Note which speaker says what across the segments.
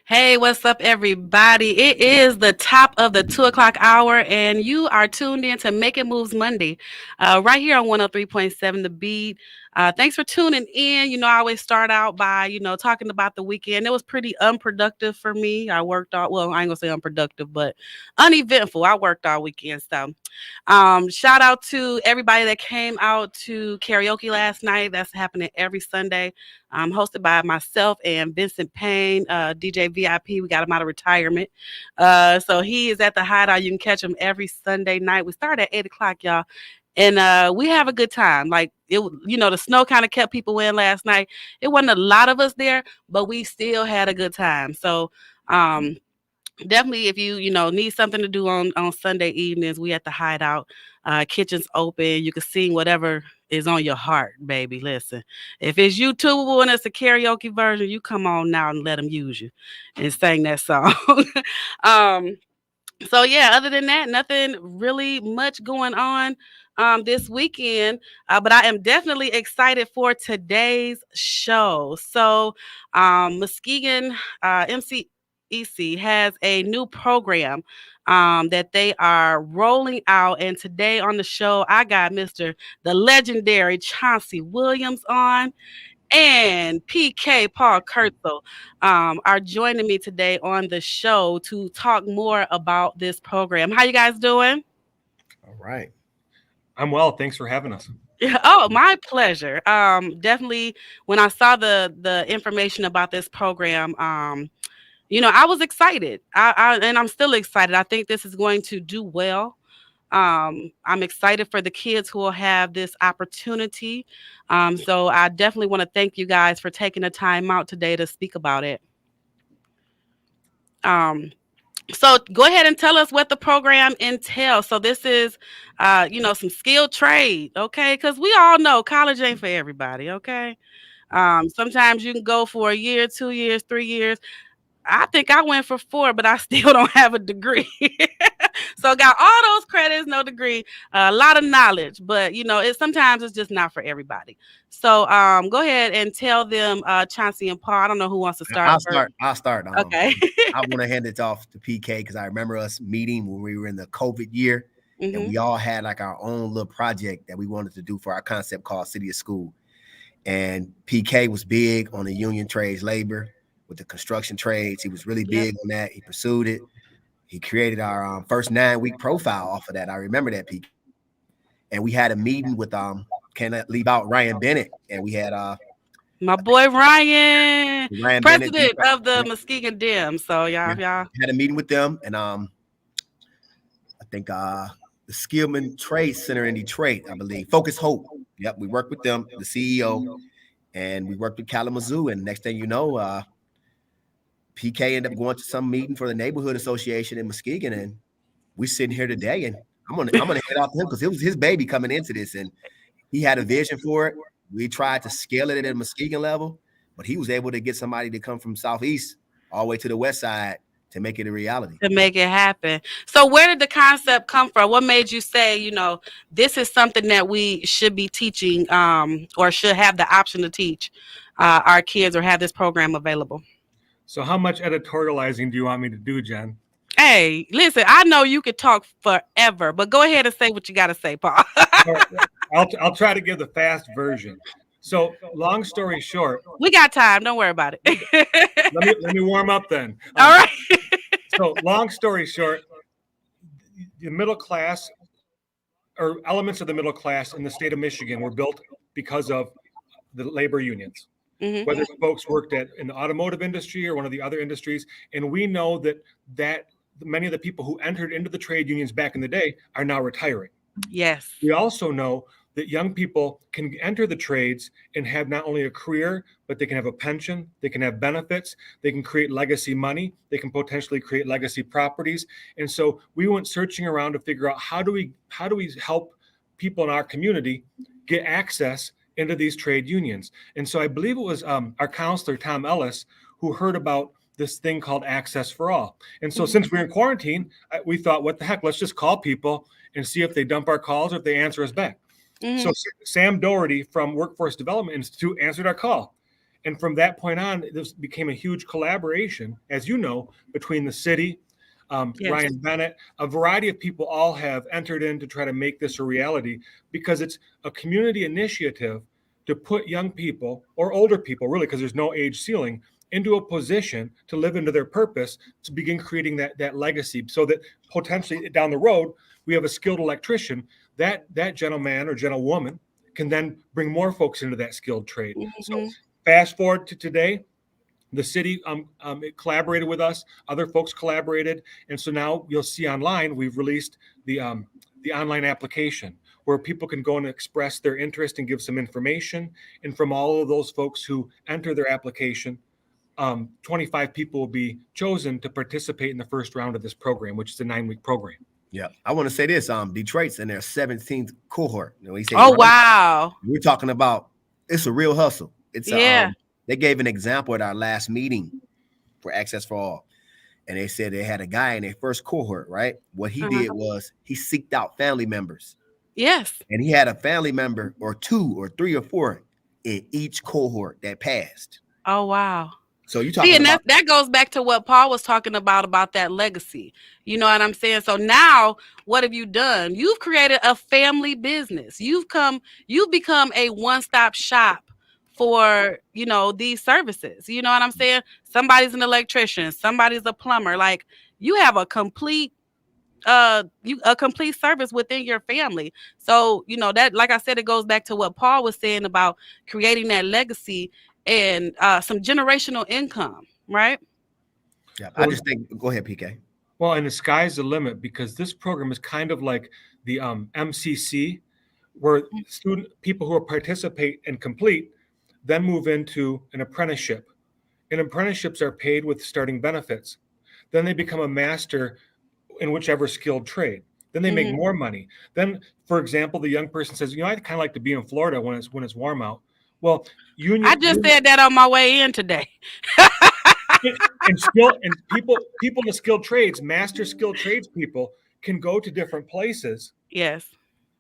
Speaker 1: Hey, what's up, everybody? It is the top of the 2 o'clock hour, and you are tuned in to Making Moves Monday, right here on 103.7 The Beat. Thanks for tuning in. I always start out by, talking about the weekend. It was pretty unproductive for me. I worked all, well, I ain't gonna say unproductive, but uneventful. I worked all weekend. So, shout out to everybody that came out to karaoke last night. That's happening every Sunday. Hosted by myself and Vincent Payne, DJ VIP. We got him out of retirement. So he is at the Hideout. You can catch him every Sunday night. We start at 8 o'clock, y'all. And we have a good time. Like the snow kind of kept people in last night. It wasn't a lot of us there, but we still had a good time. So definitely, if you need something to do on Sunday evenings, we at the Hideout. Kitchen's open. You can sing whatever is on your heart, baby. Listen, if it's YouTubeable and it's a karaoke version, you come on now and let them use you and sing that song. um, so yeah, other than that, nothing really much going on this weekend. But I am definitely excited for today's show. So Muskegon MCEC has a new program that they are rolling out. And today on the show, I got the legendary Chauncy Williams on and PK Paul Kurdziel are joining me today on the show to talk more about this program. How you guys doing?
Speaker 2: All right.
Speaker 3: I'm well. Thanks for having us.
Speaker 1: Yeah, oh, my pleasure. Definitely when I saw the information about this program, I was excited. And I'm still excited. I think this is going to do well. I'm excited for the kids who will have this opportunity. So I definitely want to thank you guys for taking the time out today to speak about it. So go ahead and tell us what the program entails. So this is, some skilled trade, okay? Because we all know college ain't for everybody, okay? Sometimes you can go for a year, 2 years, 3 years. I think I went for 4, but I still don't have a degree. So got all those credits, no degree, a lot of knowledge, but sometimes it's just not for everybody. So go ahead and tell them, Chauncey and Paul. I don't know who wants to start.
Speaker 2: I'll start.
Speaker 1: Okay.
Speaker 2: I want to hand it off to PK because I remember us meeting when we were in the COVID year, and we all had like our own little project that we wanted to do for our concept called City of School. And PK was big on the union trades labor with the construction trades. He was really big on that. He pursued it. He created our first 9-week profile off of that. I remember that, PK. And we had a meeting with can't leave out Ryan Bennett, and we had
Speaker 1: my boy Ryan president
Speaker 2: Bennett,
Speaker 1: of the Muskegon Dem. So y'all
Speaker 2: had a meeting with them, and I think the Skillman Trade Center in Detroit, I believe, Focus Hope. Yep, we worked with them, the CEO, and we worked with Kalamazoo. And next thing you know, PK ended up going to some meeting for the neighborhood association in Muskegon, and we're sitting here today. And I'm gonna head off to him because it was his baby coming into this, and he had a vision for it. We tried to scale it at a Muskegon level, but he was able to get somebody to come from Southeast all the way to the West Side to make it a reality.
Speaker 1: To make it happen. So where did the concept come from? What made you say, this is something that we should be teaching or should have the option to teach our kids or have this program available?
Speaker 3: So how much editorializing do you want me to do, Jen?
Speaker 1: Hey, listen, I know you could talk forever, but go ahead and say what you got to say, Paul.
Speaker 3: I'll try to give the fast version. So long story short.
Speaker 1: We got time. Don't worry about it.
Speaker 3: let me warm up then.
Speaker 1: All right.
Speaker 3: So long story short, the middle class or elements of the middle class in the state of Michigan were built because of the labor unions. Mm-hmm. Whether folks worked in the automotive industry or one of the other industries. And we know that many of the people who entered into the trade unions back in the day are now retiring.
Speaker 1: Yes.
Speaker 3: We also know that young people can enter the trades and have not only a career, but they can have a pension, they can have benefits, they can create legacy money, they can potentially create legacy properties. And so we went searching around to figure out how do we help people in our community get access into these trade unions. And so I believe it was our counselor, Thomas Ellis, who heard about this thing called Access for All. And so since we're in quarantine, we thought, what the heck, let's just call people and see if they dump our calls or if they answer us back. Mm-hmm. So Sam Doherty from Workforce Development Institute answered our call. And from that point on, this became a huge collaboration, as you know, between the city,
Speaker 1: Yes.
Speaker 3: Ryan Bennett, a variety of people all have entered in to try to make this a reality, because it's a community initiative to put young people, or older people really, because there's no age ceiling, into a position to live into their purpose, to begin creating that legacy, so that potentially down the road we have a skilled electrician, that gentleman or gentlewoman can then bring more folks into that skilled trade. So
Speaker 1: Mhm.
Speaker 3: fast forward to today, the city it collaborated with us, other folks collaborated, and so now you'll see online we've released the online application where people can go and express their interest and give some information. And from all of those folks who enter their application, 25 people will be chosen to participate in the first round of this program, which is a 9-week program.
Speaker 2: Yeah, I want to say this. Detroit's in their 17th cohort. You know, when you say
Speaker 1: Oh,
Speaker 2: run,
Speaker 1: wow.
Speaker 2: we're talking about, it's a real hustle. It's
Speaker 1: Yeah.
Speaker 2: they gave an example at our last meeting for Access for All, and they said they had a guy in their first cohort, right? What he did was he seeked out family members,
Speaker 1: Yes.
Speaker 2: and he had a family member or 2 or 3 or 4 in each cohort that passed.
Speaker 1: Oh, wow.
Speaker 2: So you're
Speaker 1: See,
Speaker 2: talking
Speaker 1: and
Speaker 2: about
Speaker 1: that goes back to what Paul was talking about that legacy. You know what I'm saying? So now what have you done? You've created a family business. You've become a one-stop shop for, these services. You know what I'm saying? Somebody's an electrician, somebody's a plumber. Like, you have a complete service within your family. So, that, like I said, it goes back to what Paul was saying about creating that legacy and some generational income, right?
Speaker 2: yeah. I just think. Go ahead, PK.
Speaker 3: Well, and the sky's the limit, because this program is kind of like the MCC, where people who participate and complete then move into an apprenticeship. And apprenticeships are paid with starting benefits. Then they become a master in whichever skilled trade. Then they make more money. Then, for example, the young person says, I'd kind of like to be in Florida when it's warm out. Well,
Speaker 1: I just said that on my way in today.
Speaker 3: and people in the skilled trades, master skilled trades people, can go to different places.
Speaker 1: Yes.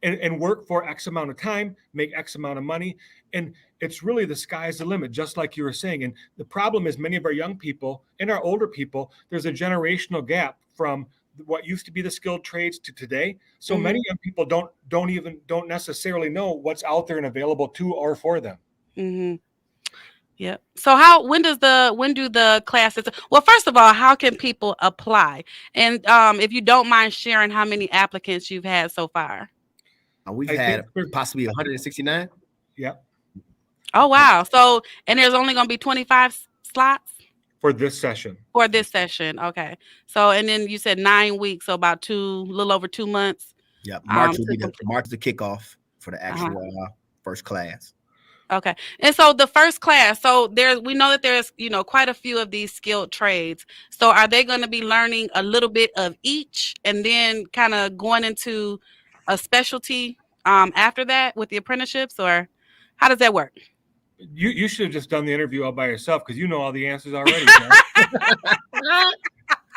Speaker 3: And work for X amount of time, make X amount of money. And it's really the sky's the limit, just like you were saying. And the problem is many of our young people and our older people, there's a generational gap from what used to be the skilled trades to today. So many young people don't necessarily know what's out there and available to or for them.
Speaker 1: Mm-hmm. Yep. So when do the classes, well, first of all, how can people apply? And if you don't mind sharing how many applicants you've had so far.
Speaker 2: We've had possibly 169.
Speaker 3: Yeah.
Speaker 1: Oh, wow. So, and there's only going to be 25 slots
Speaker 3: for this session.
Speaker 1: Okay. So, and then you said 9 weeks, so about a little over 2 months.
Speaker 2: Yeah. March is the kickoff for the actual first class.
Speaker 1: Okay. And so the first class, so we know that there's, quite a few of these skilled trades. So are they going to be learning a little bit of each and then kind of going into a specialty after that with the apprenticeships, or how does that work?
Speaker 3: You should have just done the interview all by yourself, because you know all the answers already.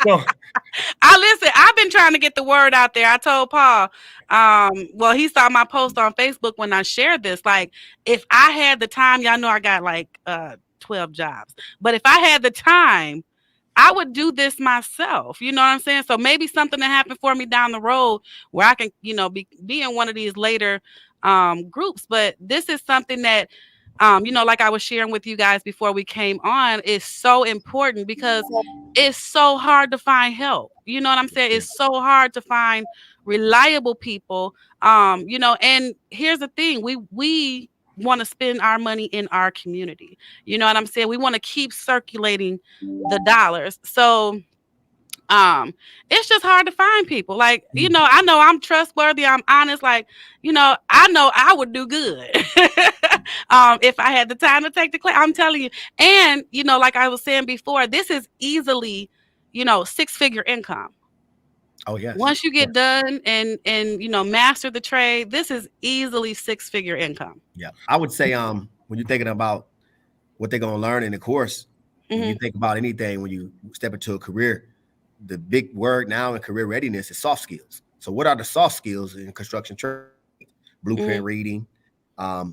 Speaker 3: So
Speaker 1: listen, I've been trying to get the word out there. I told Paul, well, he saw my post on Facebook when I shared this. Like, if I had the time, y'all know I got like 12 jobs, but if I had the time, I would do this myself. You know what I'm saying? So maybe something that happened for me down the road where I can, be in one of these later groups. But this is something that, like I was sharing with you guys before we came on, is so important because it's so hard to find help. You know what I'm saying? It's so hard to find reliable people. And here's the thing, we want to spend our money in our community. You know what I'm saying? We want to keep circulating the dollars. So it's just hard to find people. Like, I know I'm trustworthy, I'm honest, like, I know I would do good if I had the time to take the class. I'm telling you. And like I was saying before, this is easily 6-figure income.
Speaker 2: Oh, yes.
Speaker 1: Once you get done and master the trade, this is easily 6-figure income.
Speaker 2: Yeah. I would say when you're thinking about what they're going to learn in the course, when you think about anything, when you step into a career, the big word now in career readiness is soft skills. So what are the soft skills in construction trade? Blueprint reading,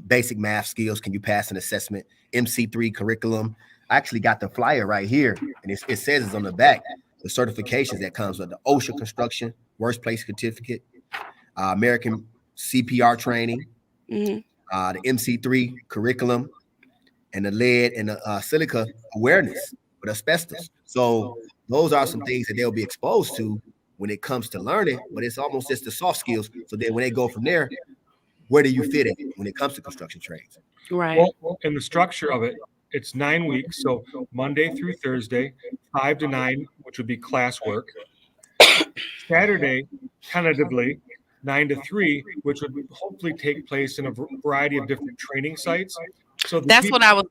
Speaker 2: basic math skills. Can you pass an assessment? MC3 curriculum. I actually got the flyer right here, and it says it's on the back. The certifications that comes with the OSHA construction, workplace certificate, American CPR training,
Speaker 1: Mhm.
Speaker 2: The MC3 curriculum, and the lead and the silica awareness with asbestos. So those are some things that they'll be exposed to when it comes to learning, but it's almost just the soft skills. So then when they go from there, where do you fit in when it comes to construction trades?
Speaker 1: Right.
Speaker 3: Well, in the structure of it, it's 9 weeks. So Monday through Thursday, 5 to 9, which would be classwork. Saturday, tentatively, 9 to 3, which would hopefully take place in a variety of different training sites. So
Speaker 1: That's what I was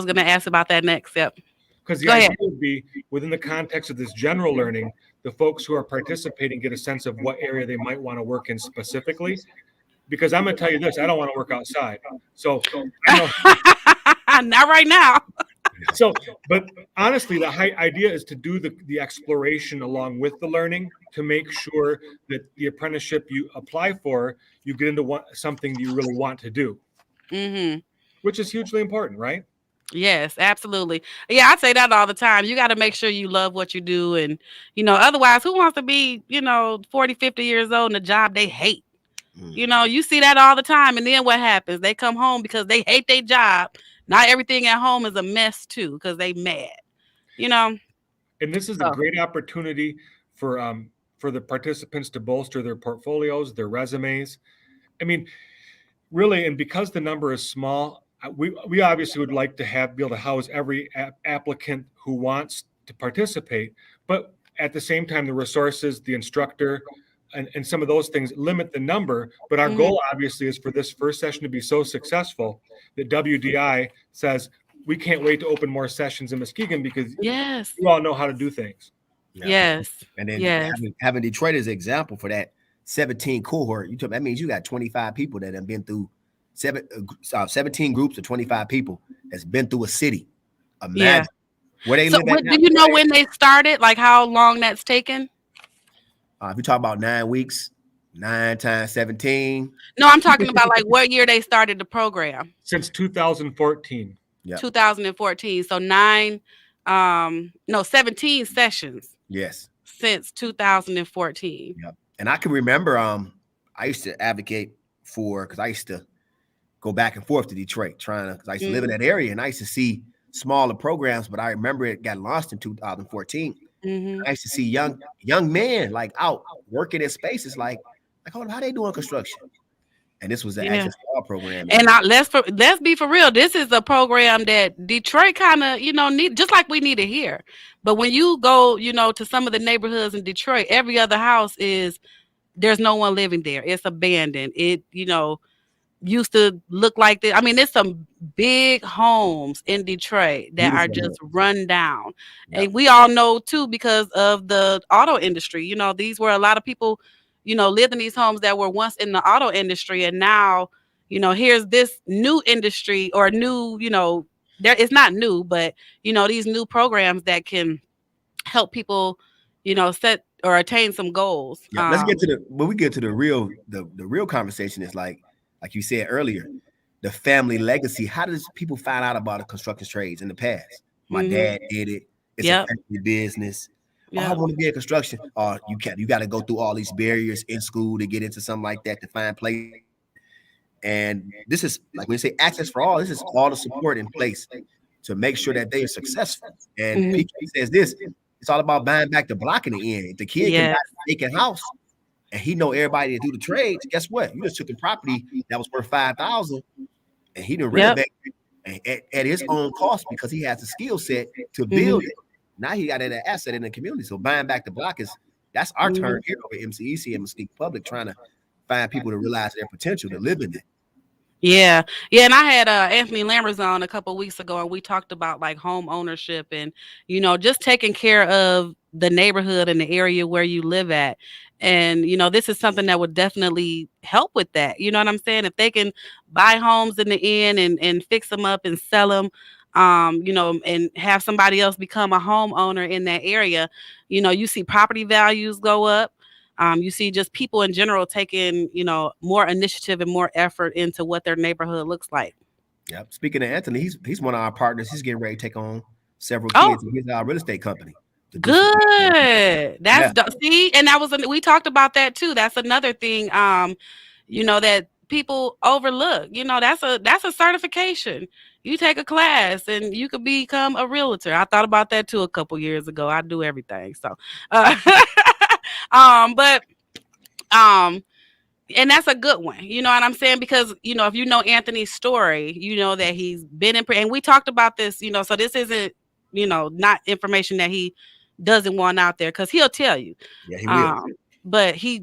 Speaker 1: going to ask about that next. Yep.
Speaker 3: because the
Speaker 1: Go
Speaker 3: idea
Speaker 1: ahead.
Speaker 3: would be within the context of this general learning, the folks who are participating get a sense of what area they might want to work in specifically. Because I'm going to tell you this, I don't want to work outside. So I know.
Speaker 1: Not right now.
Speaker 3: So, but honestly, the idea is to do the exploration along with the learning to make sure that the apprenticeship you apply for, you get into something you really want to do,
Speaker 1: Mm-hmm.
Speaker 3: which is hugely important, right?
Speaker 1: Yes, absolutely. Yeah, I say that all the time. You got to make sure you love what you do. And, otherwise, who wants to be, 40, 50 years old in a job they hate? You see that all the time. And then what happens? They come home because they hate their job. Not everything at home is a mess, too, because they mad,
Speaker 3: And this is a great opportunity for the participants to bolster their portfolios, their resumes. I mean, really, and because the number is small, we obviously would like to be able to house every applicant who wants to participate, but at the same time, the resources, the instructor, and some of those things limit the number. But our goal, obviously, is for this first session to be so successful that WDI says we can't wait to open more sessions in Muskegon because
Speaker 1: yes,
Speaker 3: you all know how to do things.
Speaker 2: Yeah.
Speaker 1: Yes.
Speaker 2: And then
Speaker 1: Yes.
Speaker 2: having Detroit as an example for that 17 cohort, that means you got 25 people that have been through 17 groups of 25 people that's been through a city. Imagine where they
Speaker 1: So
Speaker 2: live at
Speaker 1: do you know when they started? Like how long that's taken?
Speaker 2: If you talk about 9 weeks, 9 times 17.
Speaker 1: No, I'm talking about like what year they started the program.
Speaker 3: Since 2014.
Speaker 2: Yeah.
Speaker 1: 2014. So 17 sessions.
Speaker 2: Yes.
Speaker 1: Since 2014.
Speaker 2: Yeah. And I can remember I used to advocate for, because I used to go back and forth to Detroit because I used to live in that area and I used to see smaller programs, but I remember it got launched in 2014.
Speaker 1: Mm-hmm.
Speaker 2: I used to see young men like out working in spaces like how they doing construction. And this was the Access to All program.
Speaker 1: And let's be for real. This is a program that Detroit kind of, need, just like we need it here. But when you go, to some of the neighborhoods in Detroit, every other house there's no one living there. It's abandoned. It, used to look like this. I mean, there's some big homes in Detroit that are just run down. Yep. And we all know too, because of the auto industry, these were a lot of people, lived in these homes that were once in the auto industry. And now, here's this new industry or new, it's not new, but, these new programs that can help people, set or attain some goals.
Speaker 2: Yeah, let's get to when we get to the real conversation is like you said earlier, the family legacy. How does people find out about the construction trades in the past? My dad did it. It's a family business. I want to be in construction. You got to go through all these barriers in school to get into something like that to find place. And this is like when you say access for all, this is all the support in place to make sure that they are successful. And PK says this, it's all about buying back the block in the end. If the kid can buy a vacant house and he know everybody to do the trades, guess what? You just took a property that was worth $5,000 and he didn't renovate it at his own cost because he has the skill set to build it. Now he got an asset in the community. So buying back the block that's our turn here over MCEC and Mesquite Public, trying to find people to realize their potential to live in it.
Speaker 1: Yeah. And I had Anthony Lammers on a couple of weeks ago, and we talked about like home ownership and, just taking care of the neighborhood and the area where you live at. And, this is something that would definitely help with that. You know what I'm saying? If they can buy homes in the end and fix them up and sell them, and have somebody else become a homeowner in that area, you see property values go up. You see just people in general taking, more initiative and more effort into what their neighborhood looks like.
Speaker 2: Yep. Speaking of Anthony, he's one of our partners. He's getting ready to take on several
Speaker 1: Oh,
Speaker 2: kids in his real estate company. to do some things.
Speaker 1: good.
Speaker 2: Yeah.
Speaker 1: See, and that was we talked about that too. That's another thing. That people overlook. That's a certification. You take a class and you could become a realtor. I thought about that too a couple years ago. I do everything. So, but and that's a good one. You know what I'm saying? Because, if you know Anthony's story, you know that he's been in, and we talked about this, so this isn't, not information that he doesn't want out there, because he'll tell you.
Speaker 2: Yeah, he will.
Speaker 1: But he,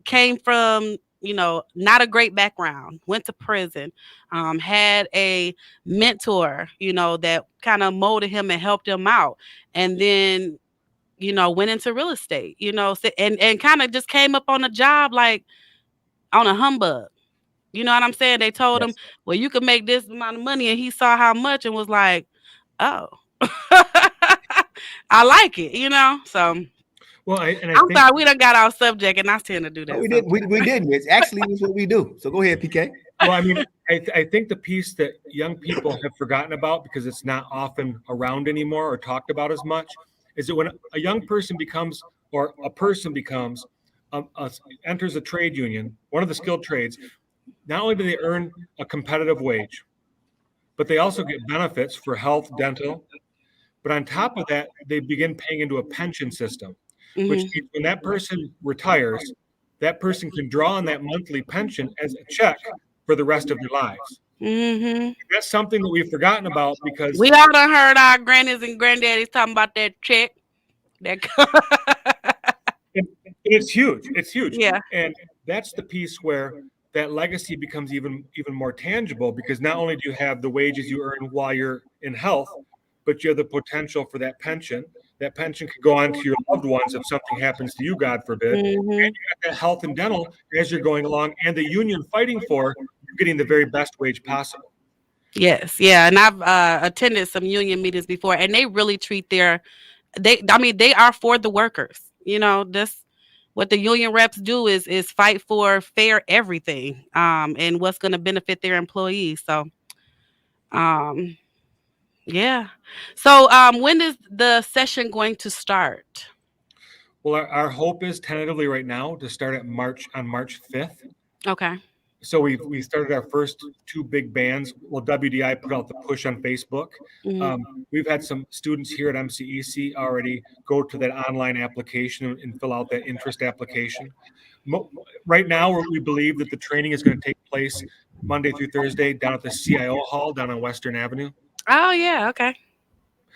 Speaker 1: came from, not a great background, went to prison, had a mentor, that kind of molded him and helped him out. And then, went into real estate, and kind of just came up on a job like on a humbug. You know what I'm saying? They told him, well, you could make this amount of money. And he saw how much and was like, oh, I like it, So,
Speaker 3: well,
Speaker 1: I'm sorry, we done got off subject, and I tend to do that.
Speaker 2: No, we didn't. We didn't. It's actually what we do. So go ahead, PK.
Speaker 3: Well, I mean, I think the piece that young people have forgotten about, because it's not often around anymore or talked about as much, is that when a young person becomes, or a person becomes, enters a trade union, one of the skilled trades, not only do they earn a competitive wage, but they also get benefits for health, dental. But on top of that, they begin paying into a pension system, which means when that person retires, that person can draw on that monthly pension as a check for the rest of their lives. That's something that we've forgotten about, because
Speaker 1: we all done heard our grannies and granddaddies talking about that check.
Speaker 3: It's huge. It's huge.
Speaker 1: Yeah.
Speaker 3: And that's the piece where that legacy becomes even more tangible, because not only do you have the wages you earn while you're in health, but you have the potential for that pension. That pension could go on to your loved ones if something happens to you, God forbid. And you have that health and dental as you're going along, and the union fighting for you're getting the very best wage possible.
Speaker 1: Yes. Yeah. And I've attended some union meetings before, and they really treat they are for the workers. This what the union reps do is fight for fair everything, and what's going to benefit their employees. So, yeah. So, when is the session going to start?
Speaker 3: Well, our hope is tentatively right now to start on March 5th.
Speaker 1: Okay.
Speaker 3: So we started our first two big bands. Well, WDI put out the push on Facebook. We've had some students here at MCEC already go to that online application and fill out that interest application. Right now, we believe that the training is going to take place Monday through Thursday down at the CIO Hall down on Western Avenue.
Speaker 1: Oh, yeah. Okay.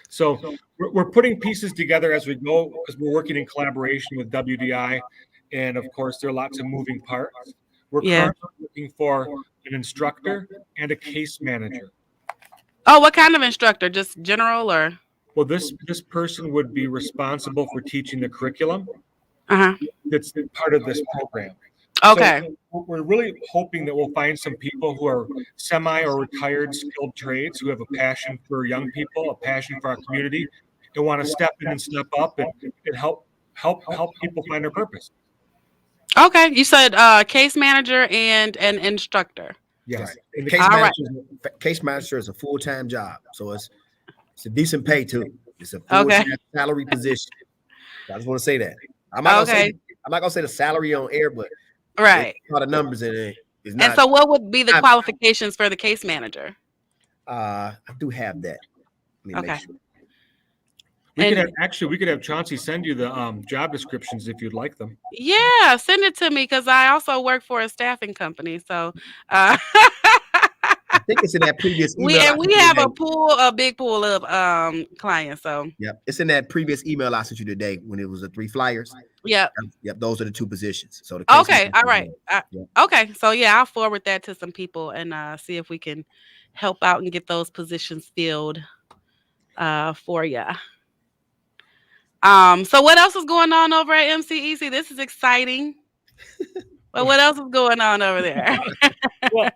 Speaker 3: So we're putting pieces together as we go, because we're working in collaboration with WDI. And of course, there are lots of moving parts. We're currently looking for an instructor and a case manager.
Speaker 1: Oh, what kind of instructor? Just general, or?
Speaker 3: Well, this person would be responsible for teaching the curriculum that's part of this program.
Speaker 1: Okay.
Speaker 3: So we're really hoping that we'll find some people who are semi or retired skilled trades who have a passion for young people, a passion for our community, and want to step in and step up and help people find their purpose.
Speaker 1: Okay, you said case manager and an instructor.
Speaker 3: Yes.
Speaker 2: Right. Case manager is a full-time job, so it's a decent pay too. It's a full-time salary position. I just want to say that. I'm not gonna say the salary on air, but
Speaker 1: right,
Speaker 2: a lot of numbers in it.
Speaker 1: And so, what would be the qualifications for the case manager?
Speaker 2: I do have that. Let me make sure.
Speaker 3: We could have Chauncy send you the job descriptions if you'd like them.
Speaker 1: Yeah, send it to me, because I also work for a staffing company. So
Speaker 2: I think it's in that previous email.
Speaker 1: We have a big pool of clients. So
Speaker 2: it's in that previous email I sent you today when it was the 3 flyers.
Speaker 1: Yep.
Speaker 2: Those are the 2 positions. So
Speaker 1: okay, all right. Okay, so I'll forward that to some people and see if we can help out and get those positions filled for you. So what else is going on over at MCEC? This is exciting. But what else is going on over there?
Speaker 3: Well,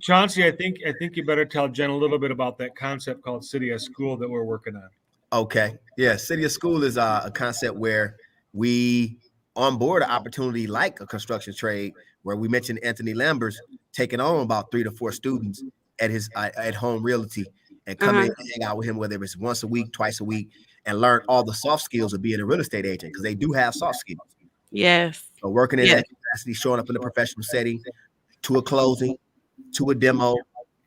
Speaker 3: Chauncy, I think you better tell Jen a little bit about that concept called City of School that we're working on.
Speaker 2: Okay. Yeah, City of School is a concept where we on board an opportunity like a construction trade, where we mentioned Anthony Lambers taking on about 3 to 4 students at his at home realty and coming in and hang out with him, whether it's once a week, twice a week, and learn all the soft skills of being a real estate agent, because they do have soft skills.
Speaker 1: Yes.
Speaker 2: So working in
Speaker 1: Yes.
Speaker 2: that capacity, showing up in a professional setting, to a closing, to a demo,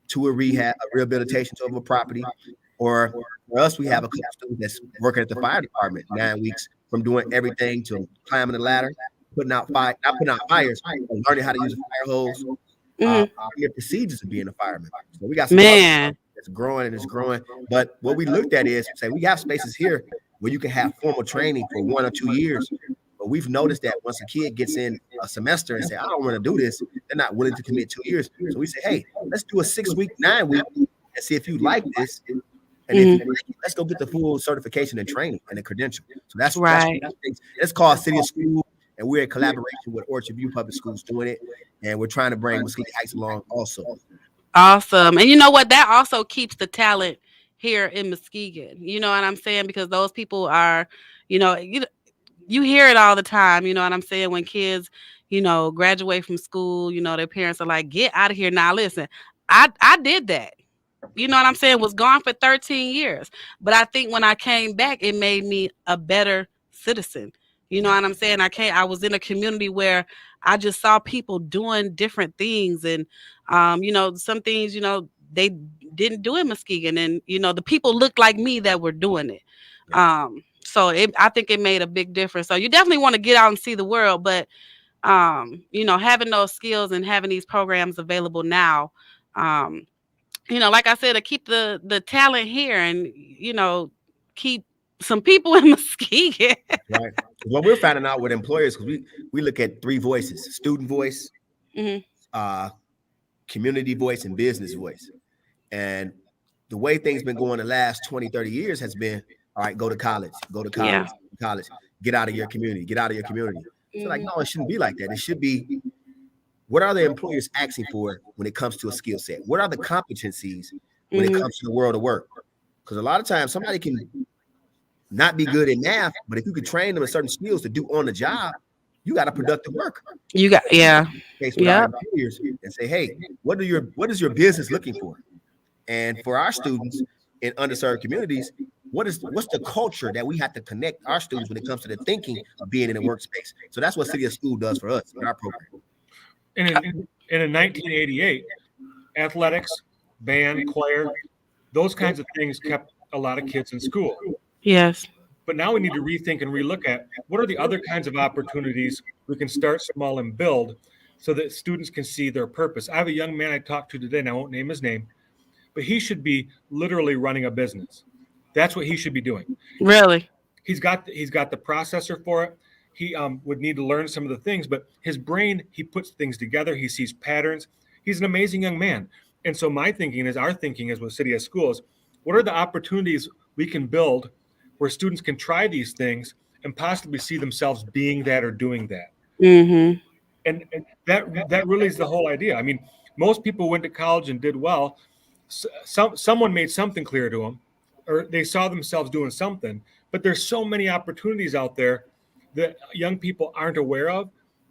Speaker 2: to a rehab, a rehabilitation of a property, or for us, we have a couple students that's working at the fire department 9 weeks, from doing everything to climbing the ladder, putting out fire, not putting out fires, but learning how to use a fire hose, learning the procedures of being a fireman. So we got some
Speaker 1: Man.
Speaker 2: that's growing and it's growing. But what we looked at is, say, we have spaces here where you can have formal training for 1 or 2 years. But we've noticed that once a kid gets in a semester and say, I don't want to do this, they're not willing to commit 2 years. So we say, hey, let's do a 6-week, 9-week, and see if you like this. And if you like it, let's go get the full certification and training and the credential. So that's
Speaker 1: Right.
Speaker 2: It's called City of School, and we're in collaboration with Orchard View Public Schools doing it. And we're trying to bring Muskegon Heights along also.
Speaker 1: Awesome. And you know what? That also keeps the talent here in Muskegon. You know what I'm saying? Because those people are, you hear it all the time. You know what I'm saying? When kids, graduate from school, their parents are like, get out of here. Now, listen, I did that. You know what I'm saying? Was gone for 13 years. But I think when I came back, it made me a better citizen. You know what I'm saying? I was in a community where I just saw people doing different things. And, some things, they didn't do in Muskegon. And, the people looked like me that were doing it. So I think it made a big difference. So you definitely want to get out and see the world. But, having those skills and having these programs available now, like I said, to keep the talent here and, keep some people in Muskegon.
Speaker 2: Right. What we're finding out with employers, because we look at 3 voices: student voice, community voice, and business voice. And the way things been going the last 20, 30 years has been, all right, go to college, get out of your community, So like, no, it shouldn't be like that. It should be, what are the employers asking for when it comes to a skill set? What are the competencies when it comes to the world of work? Because a lot of times somebody can not be good in math, but if you could train them in certain skills to do on the job, you got a productive worker. Employers and say, hey, what is your business looking for? And for our students in underserved communities, what's the culture that we have to connect our students when it comes to the thinking of being in a workspace? So that's what City of School does for us in our program.
Speaker 3: And in 1988, athletics, band, choir, those kinds of things kept a lot of kids in school.
Speaker 1: Yes.
Speaker 3: But now we need to rethink and relook at what are the other kinds of opportunities we can start small and build so that students can see their purpose. I have a young man I talked to today, and I won't name his name, but he should be literally running a business. That's what he should be doing.
Speaker 1: Really?
Speaker 3: He's got the processor for it. He would need to learn some of the things, but his brain, he puts things together. He sees patterns. He's an amazing young man. And so our thinking is with City of Schools, what are the opportunities we can build where students can try these things and possibly see themselves being that or doing that?
Speaker 1: Mm-hmm.
Speaker 3: And that really is the whole idea. I mean, most people went to college and did well. Someone made something clear to them, or they saw themselves doing something. But there's so many opportunities out there that young people aren't aware of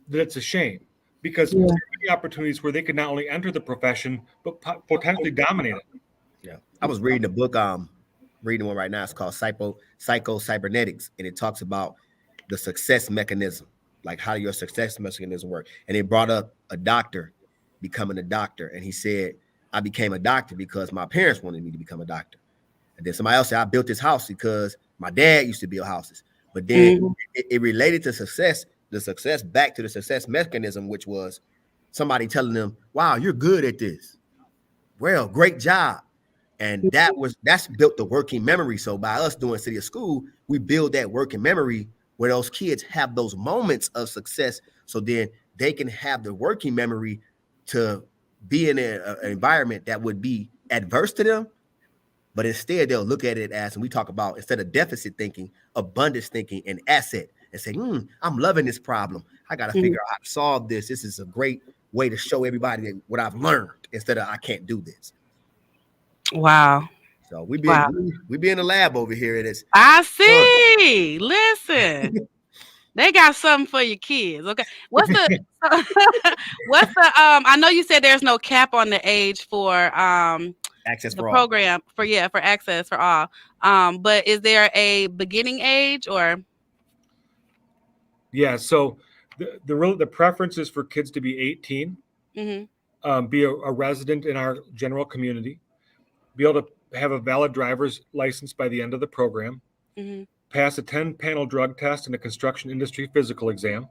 Speaker 3: that it's a shame, because there's many opportunities where they could not only enter the profession but potentially dominate it.
Speaker 2: Yeah, I was reading a book. Reading one right now. It's called Psycho-Cybernetics, and it talks about the success mechanism, like how your success mechanism work. And it brought up a doctor becoming a doctor, and he said, I became a doctor because my parents wanted me to become a doctor. And then somebody else said, I built this house because my dad used to build houses. But then it related to success, the success back to the success mechanism, which was somebody telling them, wow, you're good at this. Well, great job. And that's built the working memory. So by us doing City of School, we build that working memory where those kids have those moments of success. So then they can have the working memory to be in an environment that would be adverse to them. But instead, they'll look at it as, and we talk about, instead of deficit thinking, abundance thinking and asset, and say, I'm loving this problem. I got to figure out how to solve this. This is a great way to show everybody what I've learned instead of I can't do this.
Speaker 1: Wow.
Speaker 2: So we be in the lab over here. It is.
Speaker 1: I see. Listen. They got something for your kids. Okay. What's the what's the I know you said there's no cap on the age for
Speaker 2: Access
Speaker 1: the
Speaker 2: for all.
Speaker 1: program for for access for all. But is there a beginning age or
Speaker 3: Yeah. So the preference is for kids to be 18,
Speaker 1: mhm,
Speaker 3: be a resident in our general community, be able to have a valid driver's license by the end of the program,
Speaker 1: mhm,
Speaker 3: pass a 10-panel drug test and a construction industry physical exam,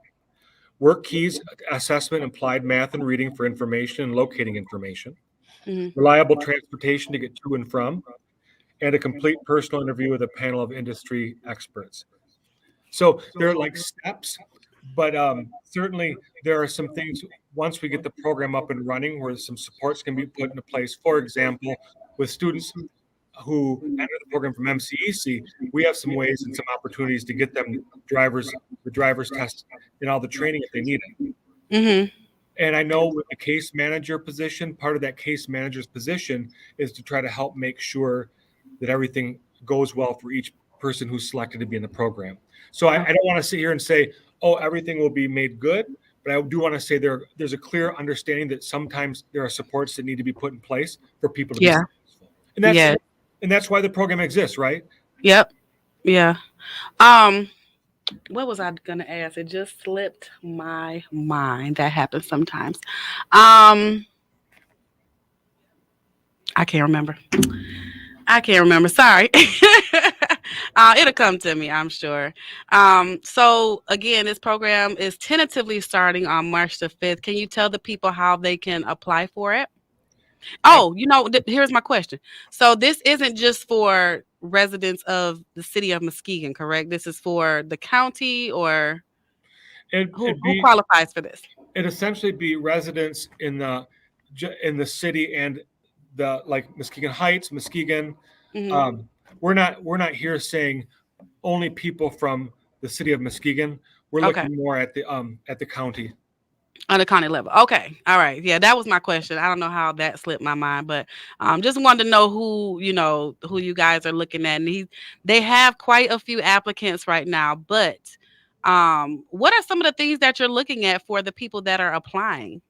Speaker 3: work keys assessment, applied math and reading for information and locating information,
Speaker 1: mhm.
Speaker 3: reliable transportation to get to and from, and a complete personal interview with a panel of industry experts. So there are like steps, but certainly there are some things once we get the program up and running where some supports can be put into place. For example, with students who enter the program from MCEC, we have some ways and some opportunities to get them the driver's test and all the training if they need it.
Speaker 1: Mhm.
Speaker 3: And I know with the case manager position, part of that case manager's position is to try to help make sure that everything goes well for each person who's selected to be in the program. So I don't want to sit here and say, oh, everything will be made good, but I do want to say there's a clear understanding that sometimes there are supports that need to be put in place for people to be
Speaker 1: Yeah.
Speaker 3: successful.
Speaker 1: Yeah.
Speaker 3: And that's why the program exists, right?
Speaker 1: Yep. Yeah. Um what was I gonna ask? It just slipped my mind. That happens sometimes. Um I can't remember. I can't remember. Sorry. It'll come to me, I'm sure. So again, this program is tentatively starting on March the 5th. Can you tell the people how they can apply for it? Oh, here's my question. So this isn't just for residents of the city of Muskegon, correct? This is for the county or who qualifies for this?
Speaker 3: It essentially be residents in the city and the like Muskegon Heights, Muskegon.
Speaker 1: Hmm.
Speaker 3: Um, we're not here saying only people from the city of Muskegon. We're
Speaker 1: Okay.
Speaker 3: looking more at the county.
Speaker 1: On the county level. Okay. All right. Yeah, that was my question. I don't know how that slipped my mind, but just wanted to know who you guys are looking at. And they have quite a few applicants right now, but what are some of the things that you're looking at for the people that are applying?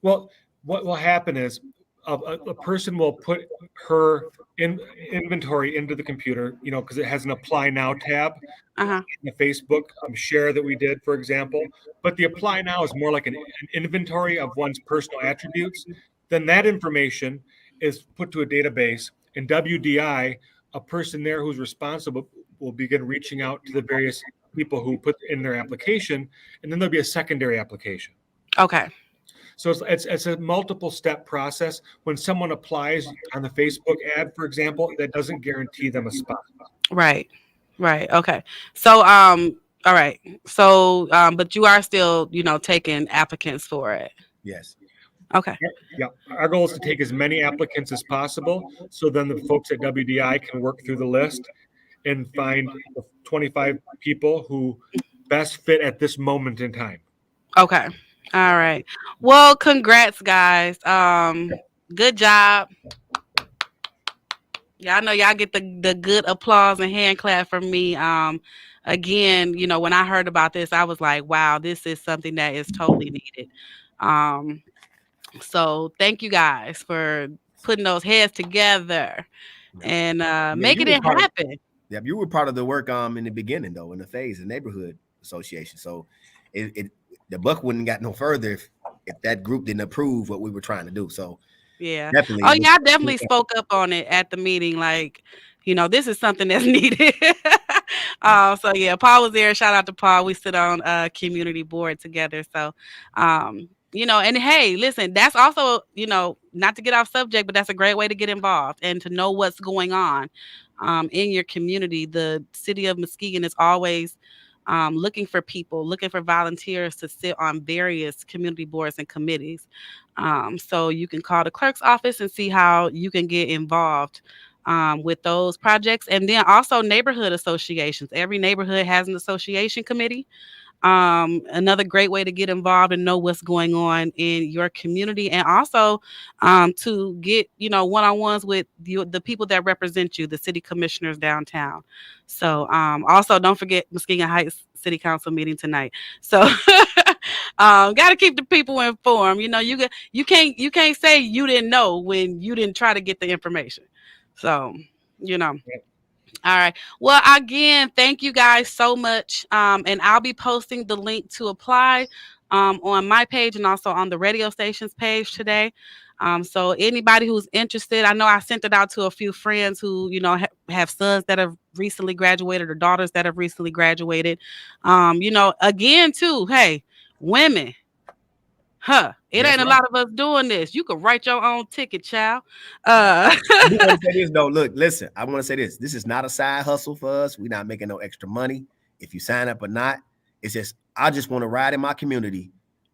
Speaker 3: Well, what will happen is a person will put her inventory into the computer, because it has an apply now tab
Speaker 1: Uh-huh.
Speaker 3: in the Facebook share that we did, for example. But the apply now is more like an inventory of one's personal attributes. Then that information is put to a database, and WDI, a person there who's responsible, will begin reaching out to the various people who put in their application, and then there'll be a secondary application.
Speaker 1: Okay.
Speaker 3: So it's a multiple step process. When someone applies on the Facebook ad, for example, that doesn't guarantee them a spot.
Speaker 1: Right. Right. Okay. So all right. So but you are still, taking applicants for it.
Speaker 2: Yes.
Speaker 1: Okay.
Speaker 3: Yeah, our goal is to take as many applicants as possible, so then the folks at WDI can work through the list and find the 25 people who best fit at this moment in time.
Speaker 1: Okay. All right. Well, congrats, guys. Good job. Y'all know y'all get the good applause and hand clap from me. Again, when I heard about this, I was like, wow, this is something that is totally needed. Um, so thank you guys for putting those heads together and
Speaker 2: Yeah,
Speaker 1: making it happen.
Speaker 2: you were part of the work in the beginning though, in the phase, the neighborhood association. So the buck wouldn't got no further if that group didn't approve what we were trying to do. So
Speaker 1: Yeah.
Speaker 2: definitely.
Speaker 1: Oh, yeah, I definitely spoke up on it at the meeting. Like, this is something that's needed. So yeah, Paul was there. Shout out to Paul. We sit on a community board together. So, and hey, listen, that's also, not to get off subject, but that's a great way to get involved and to know what's going on in your community. The city of Muskegon is always looking for people, looking for volunteers to sit on various community boards and committees. So you can call the clerk's office and see how you can get involved with those projects. And then also neighborhood associations. Every neighborhood has an association committee. Another great way to get involved and know what's going on in your community, and also to get one-on-ones with the people that represent you, the city commissioners downtown. So also don't forget Muskegon Heights city council meeting tonight. So got to keep the people informed. You can't say you didn't know when you didn't try to get the information. So, you know. All right. Well, again, thank you guys so much. And I'll be posting the link to apply on my page and also on the radio station's page today. So anybody who's interested, I know I sent it out to a few friends who, have sons that have recently graduated or daughters that have recently graduated. Again, too, hey, women, it
Speaker 2: That's
Speaker 1: ain't a
Speaker 2: right.
Speaker 1: lot of us doing this. You can write your own ticket, child.
Speaker 2: I do want to say this though. Look, listen, I want to say this. This is not a side hustle for us. We're not making no extra money. If you sign up or not, it's just I just want to ride in my community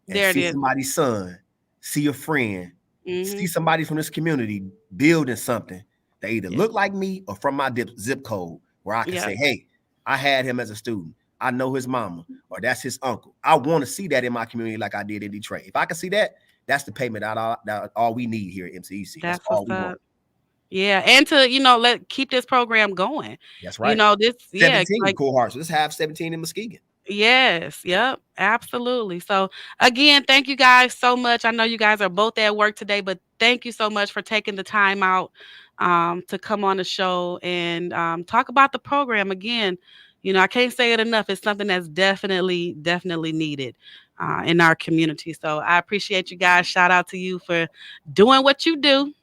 Speaker 2: and
Speaker 1: There it
Speaker 2: see
Speaker 1: is.
Speaker 2: somebody's son, see a friend, see
Speaker 1: Mhm.
Speaker 2: somebody from this community building something that either
Speaker 1: Yeah.
Speaker 2: look like me or from my zip code, where I can
Speaker 1: Yeah.
Speaker 2: say, hey, I had him as a student. I know his mama, or that's his uncle. I want to see that in my community like I did in Detroit. If I can see that, that's the payment that all we need here at MCEC. That's
Speaker 1: That's
Speaker 2: all
Speaker 1: what's
Speaker 2: we want.
Speaker 1: up. Yeah, and to keep this program going.
Speaker 2: That's right.
Speaker 1: Yeah,
Speaker 2: 17
Speaker 1: like
Speaker 2: cohorts. Let's have 17 in Muskegon.
Speaker 1: yes, yep, absolutely. So again, thank you guys so much. I know you guys are both at work today, but thank you so much for taking the time out to come on the show and talk about the program again. I can't say it enough. It's something that's definitely, definitely needed in our community. So I appreciate you guys. Shout out to you for doing what you do.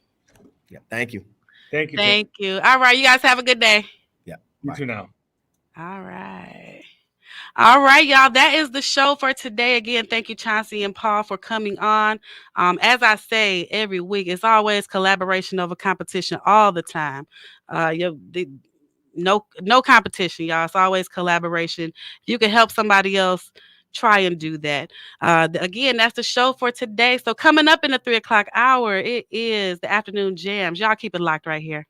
Speaker 2: Yeah. Thank you.
Speaker 3: Thank you, Jay.
Speaker 1: Thank you. All right, you guys have a good day.
Speaker 2: Yeah.
Speaker 3: You
Speaker 2: Bye.
Speaker 3: too now.
Speaker 1: All right. All right, y'all. That is the show for today. Again, thank you, Chauncey and Paul, for coming on. As I say every week, it's always collaboration over competition all the time. No competition, y'all. It's always collaboration. If you can help somebody else, try and do that. Again, that's the show for today. So coming up in the 3 o'clock hour, it is the afternoon jams. Y'all keep it locked right here.